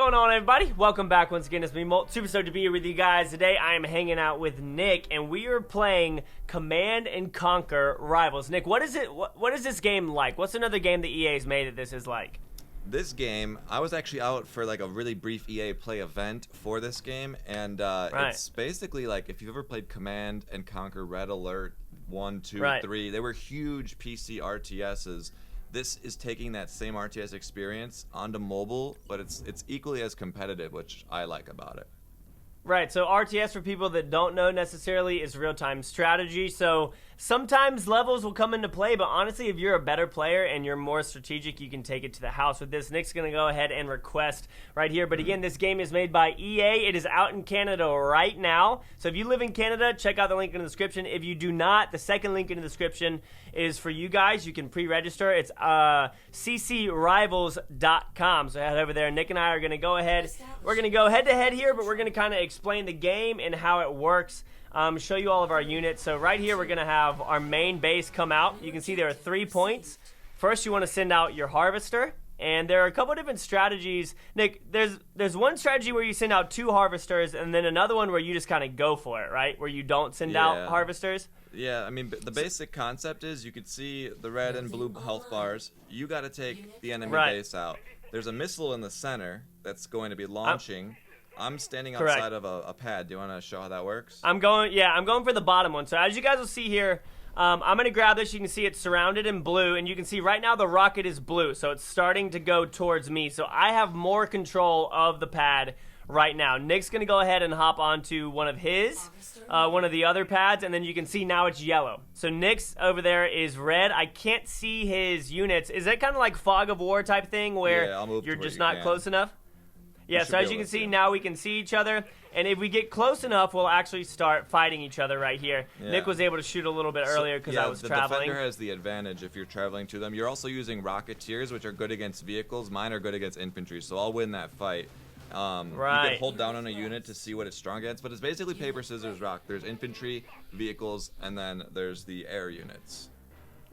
going on, everybody? Welcome back once again. It's me, MOLT. Super stoked to be here with you guys. Today I am hanging out with Nick, and we are playing Command and Conquer Rivals. Nick, what is it? What is this game like? What's another game that EA's made that this is like? This game, I was actually out for like a really brief EA Play event for this game, and it's basically like if you've ever played Command and Conquer Red Alert 1, 2, 3, they were huge PC RTSs. This is taking that same RTS experience onto mobile, but it's equally as competitive, which I like about it. Right, so RTS, for people that don't know necessarily, is real-time strategy. So sometimes levels will come into play, but honestly, if you're a better player and you're more strategic, you can take it to the house with this. Nick's going to go ahead and request right here. But again, this game is made by EA. It is out in Canada right now. So if you live in Canada, check out the link in the description. If you do not, the second link in the description is for you guys. You can pre-register. It's ccrivals.com. So head over there. Nick and I are going to go ahead. We're going to go head-to-head here, but we're going to kind of explain the game and how it works, show you all of our units. So right here we're going to have our main base come out. You can see there are 3 points. First, you want to send out your harvester, and there are a couple different strategies. Nick, there's one strategy where you send out 2 harvesters, and then another one where you just kind of go for it, right? Where you don't send out harvesters. Yeah, I mean, the basic concept is you could see the red and blue health bars. You got to take the enemy base out. There's a missile in the center that's going to be launching. I'm standing outside of a pad. Do you want to show how that works? I'm going for the bottom one. So as you guys will see here, I'm going to grab this. You can see it's surrounded in blue, and you can see right now the rocket is blue, so it's starting to go towards me. So I have more control of the pad right now. Nick's going to go ahead and hop onto one of the other pads, and then you can see now it's yellow. So Nick's over there is red. I can't see his units. Is that kind of like fog of war type thing where you're just not close enough? Yeah, so as you can see, now we can see each other, and if we get close enough, we'll actually start fighting each other right here. Yeah. Nick was able to shoot a little bit earlier because I was traveling. The defender has the advantage if you're traveling to them. You're also using rocketeers, which are good against vehicles. Mine are good against infantry, so I'll win that fight. You can hold down on a unit to see what it's strong against, but it's basically paper, scissors, rock. There's infantry, vehicles, and then there's the air units.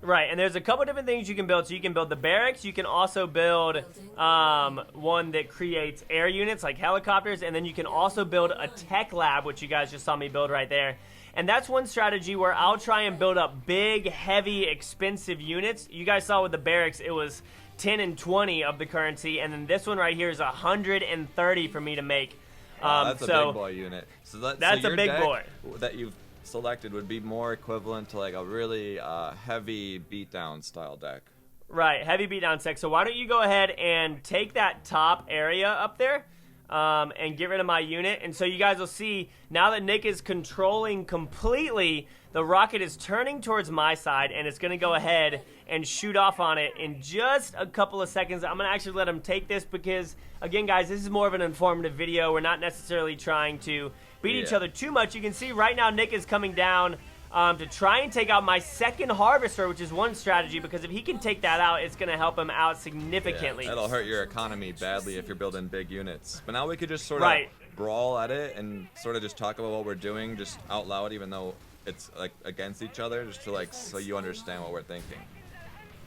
Right, and there's a couple different things you can build. So you can build the barracks. You can also build one that creates air units like helicopters, and then you can also build a tech lab, which you guys just saw me build right there. And that's one strategy where I'll try and build up big, heavy, expensive units. You guys saw with the barracks, it was 10 and 20 of the currency, and then this one right here is 130 for me to make. That's a big boy unit. So that's a big boy that you've selected would be more equivalent to like a really heavy beatdown style deck. Right, heavy beatdown deck. So why don't you go ahead and take that top area up there and get rid of my unit. And so you guys will see now that Nick is controlling completely, the rocket is turning towards my side, and it's going to go ahead and shoot off on it in just a couple of seconds. I'm going to actually let him take this because, again, guys, this is more of an informative video. We're not necessarily trying to beat each other too much. You can see right now Nick is coming down to try and take out my second harvester, which is one strategy, because if he can take that out, it's going to help him out significantly. Yeah, that'll hurt your economy badly if you're building big units. But now we could just sort of brawl at it and sort of just talk about what we're doing just out loud, even though it's like against each other, just to like so you understand what we're thinking.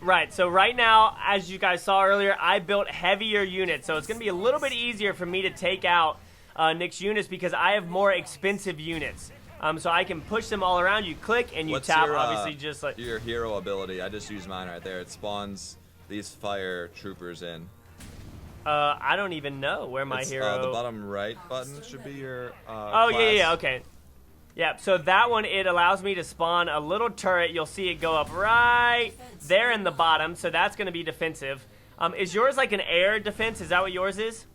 Right, so right now, as you guys saw earlier, I built heavier units, so it's going to be a little bit easier for me to take out Nick's units because I have more expensive units. So I can push them all around. You click and you tap, obviously, just like your hero ability. I just used mine right there. It spawns these fire troopers in. I don't even know where my hero. The bottom right button should be your. Oh yeah, okay. Yeah, so that one, it allows me to spawn a little turret. You'll see it go up right there in the bottom, so that's going to be defensive. Is yours like an air defense? Is that what yours is?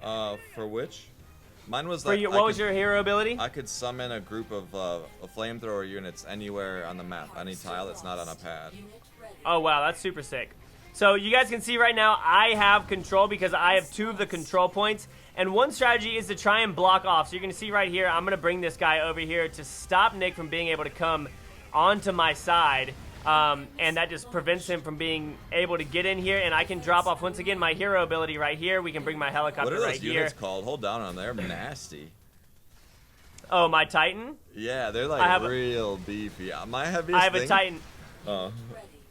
For which? Mine was like. What was your hero ability? I could summon a group of flamethrower units anywhere on the map, any tile that's not on a pad. Oh wow, that's super sick. So you guys can see right now I have control because I have 2 of the control points. And one strategy is to try and block off. So you're going to see right here, I'm going to bring this guy over here to stop Nick from being able to come onto my side. And that just prevents him from being able to get in here. And I can drop off, once again, my hero ability right here. We can bring my helicopter right here. What are those units called? Hold down on there. Nasty. Oh, my Titan? Yeah, they're like real beefy. My heaviest I have a Titan.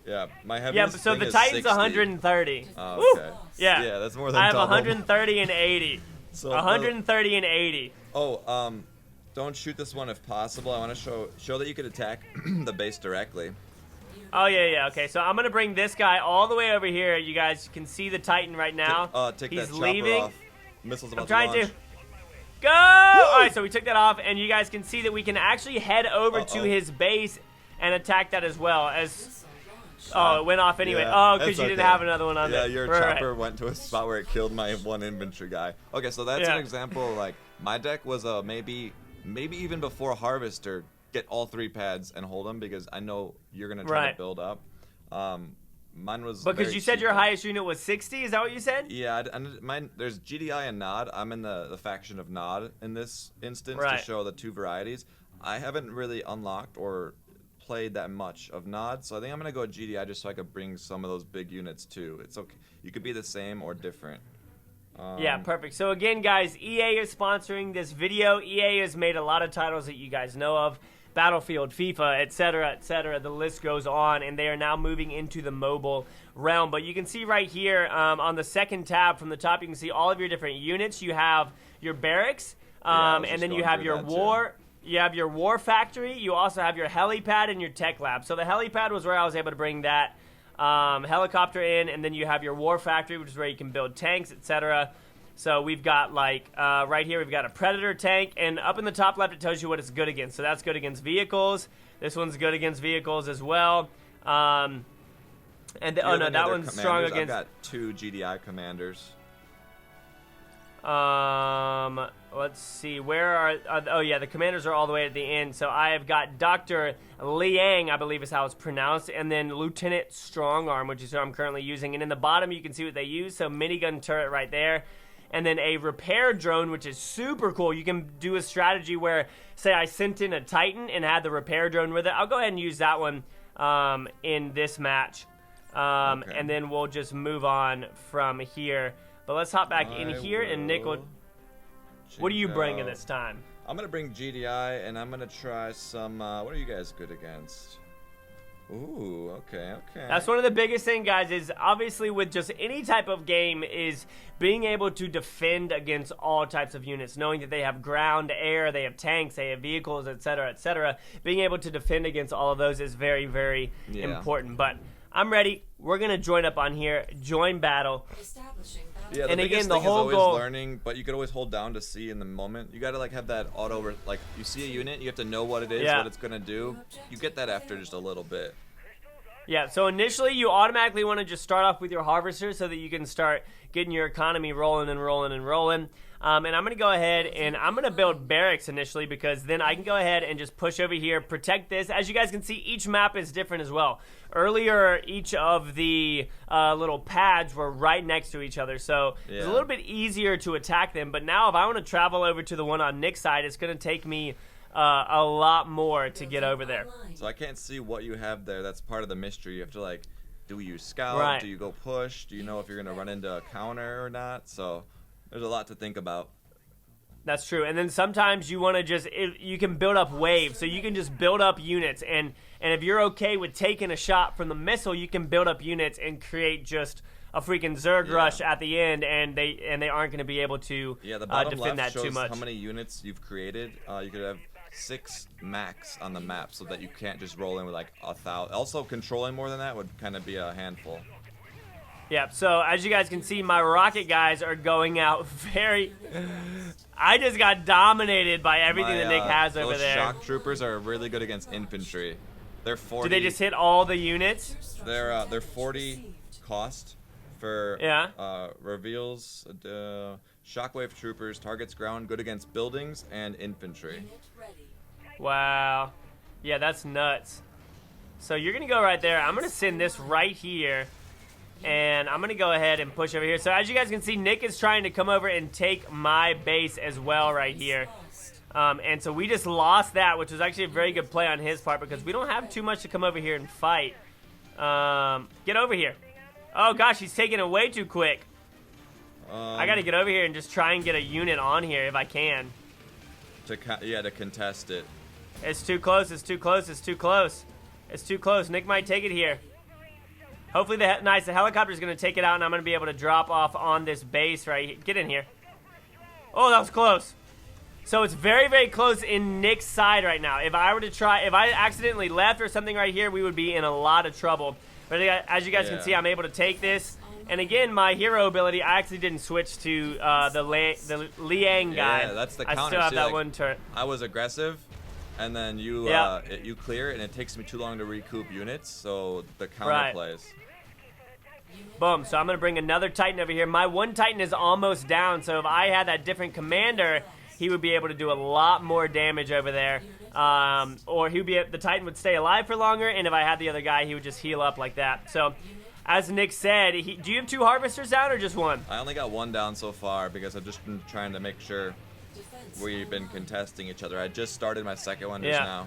Yeah, my Yeah, heaviest so thing the is Titan's 60. 130. Oh, okay. Yeah. Yeah, that's more than I have double. 130 and 80. So 130 and 80. Oh, don't shoot this one if possible. I want to show that you can attack the base directly. Oh, yeah. Okay, so I'm going to bring this guy all the way over here. You guys can see the Titan right now. Take He's that chopper leaving. off. Missiles about I'm trying to launch. to. Go! All right, so we took that off, and you guys can see that we can actually head over to his base and attack that as well. Oh, it went off anyway. Yeah, oh, because you didn't have another one on there. Yeah, your chopper went to a spot where it killed my one infantry guy. Okay, so that's an example. Like, my deck was maybe even before Harvester, get all 3 pads and hold them, because I know you're going to try to build up. Mine was because you said your highest unit was 60. Is that what you said? Yeah, mine. There's GDI and Nod. I'm in the faction of Nod in this instance to show the 2 varieties. I haven't really unlocked or played that much of Nod, so I think I'm gonna go GDI just so I could bring some of those big units too. It's okay. You could be the same or different. Yeah, perfect. So again, guys, EA is sponsoring this video. EA has made a lot of titles that you guys know of. Battlefield, FIFA, etc., etc. The list goes on, and they are now moving into the mobile realm. But you can see right here on the second tab from the top, you can see all of your different units. You have your barracks, and then you have your war. You have your war factory. You also have your helipad and your tech lab. So the helipad was where I was able to bring that helicopter in, and then you have your war factory, which is where you can build tanks, etc. So we've got, like, right here, we've got a Predator tank, and up in the top left, it tells you what it's good against. So that's good against vehicles. This one's good against vehicles as well. Oh, no, that one's strong against... I've got 2 GDI commanders. Let's see, where are... oh, yeah, the commanders are all the way at the end. So I have got Dr. Liang, I believe is how it's pronounced, and then Lieutenant Strongarm, which is who I'm currently using. And in the bottom, you can see what they use. So minigun turret right there. And then a repair drone, which is super cool. You can do a strategy where, say, I sent in a Titan and had the repair drone with it. I'll go ahead and use that one in this match. Okay. And then we'll just move on from here. But let's hop back in here, and Nick, what are you bringing this time? I'm going to bring GDI, and I'm going to try some, what are you guys good against? Ooh, okay. That's one of the biggest things, guys, is obviously with just any type of game is being able to defend against all types of units, knowing that they have ground, air, they have tanks, they have vehicles, etc., etc. Being able to defend against all of those is very, very important. But I'm ready. We're going to join up on here, join battle. Yeah, the biggest thing is always learning, but you could always hold down to see in the moment. You got to, like, have that auto, like, you see a unit, you have to know what it is, what it's going to do. You get that after just a little bit. Yeah, so initially you automatically want to just start off with your harvester so that you can start getting your economy rolling and rolling and rolling. And I'm going to go ahead and I'm going to build barracks initially, because then I can go ahead and just push over here, protect this. As you guys can see, each map is different as well. Earlier, each of the little pads were right next to each other, so it's a little bit easier to attack them. But now if I want to travel over to the one on Nick's side, it's going to take me a lot more to get over there. So I can't see what you have there. That's part of the mystery. You have to, like, do you scout? Do you go push? Do you know if you're going to run into a counter or not? So there's a lot to think about. That's true. And then sometimes you want to just, you can build up waves. So you can just build up units. And if you're okay with taking a shot from the missile, you can build up units and create just a freaking Zerg rush at the end. And they aren't going to be able to the bottom defend left that too shows much. how many units you've created. You could have 6 max on the map so that you can't just roll in with like 1,000. Also, controlling more than that would kind of be a handful. Yeah, so as you guys can see, my rocket guys are going out very... I just got dominated by everything that Nick has over there. Those shock troopers are really good against infantry. They're 40. Do they just hit all the units? They're 40 cost for reveals. Shockwave troopers, targets ground, good against buildings and infantry. Wow. Yeah, that's nuts. So you're going to go right there. I'm going to send this right here. And I'm going to go ahead and push over here. So as you guys can see, Nick is trying to come over and take my base as well right here. And so we just lost that, which was actually a very good play on his part, because we don't have too much to come over here and fight. Get over here. Oh, gosh, he's taking it way too quick. I got to get over here and just try and get a unit on here if I can. To contest it. It's too close. It's too close. It's too close. It's too close. Nick might take it here. Hopefully, nice. The helicopter is going to take it out, and I'm going to be able to drop off on this base right here. Get in here. Oh, that was close. So it's very, very close in Nick's side right now. If I were to try, if I accidentally left or something right here, we would be in a lot of trouble. But as you guys can see, I'm able to take this. And again, my hero ability, I actually didn't switch to the Liang guy. Yeah, that's the counter. I still have that one turn. I was aggressive, and then you you clear, and it takes me too long to recoup units, so the counter plays. Boom. So I'm going to bring another Titan over here. My one Titan is almost down, so if I had that different commander, he would be able to do a lot more damage over there. Or the Titan would stay alive for longer, and if I had the other guy, he would just heal up like that. So, as Nick said, do you have 2 harvesters down or just 1? I only got 1 down so far because I've just been trying to make sure we've been contesting each other. I just started my second one just now.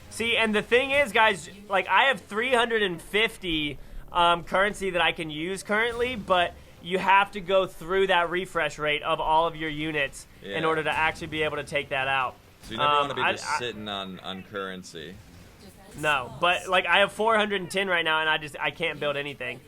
See, and the thing is, guys, like I have 350 currency that I can use currently, but you have to go through that refresh rate of all of your units in order to actually be able to take that out. So you never want to be just sitting on currency. No, but like I have 410 right now, and I can't build anything,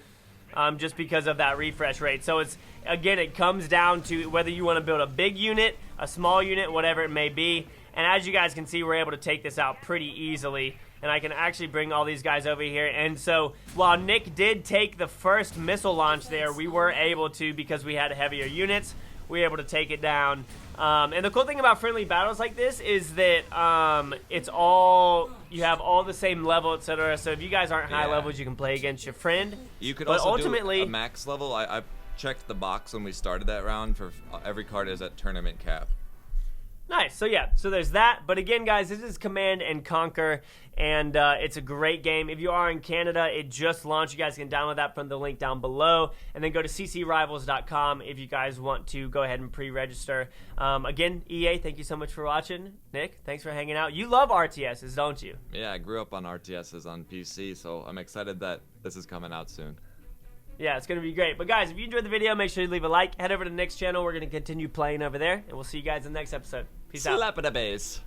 just because of that refresh rate. So it comes down to whether you want to build a big unit, a small unit, whatever it may be. And as you guys can see, we're able to take this out pretty easily. And I can actually bring all these guys over here. And so while Nick did take the first missile launch there, we were able to, because we had heavier units, we were able to take it down. And the cool thing about friendly battles like this is that you have all the same level, etc. So if you guys aren't high levels, you can play against your friend. You could also ultimately do a max level. I checked the box when we started that round for every card is at tournament cap. Nice. So yeah, so there's that. But again, guys, this is Command and Conquer, and it's a great game. If you are in Canada, it just launched. You guys can download that from the link down below, and then go to ccrivals.com if you guys want to go ahead and pre-register. Again, EA, thank you so much for watching. Nick, thanks for hanging out. You love RTSs, don't you? Yeah, I grew up on RTSs on PC, so I'm excited that this is coming out soon. Yeah, it's going to be great. But guys, if you enjoyed the video, make sure you leave a like. Head over to Nick's channel. We're going to continue playing over there, and we'll see you guys in the next episode. Peace out. Slap at the base.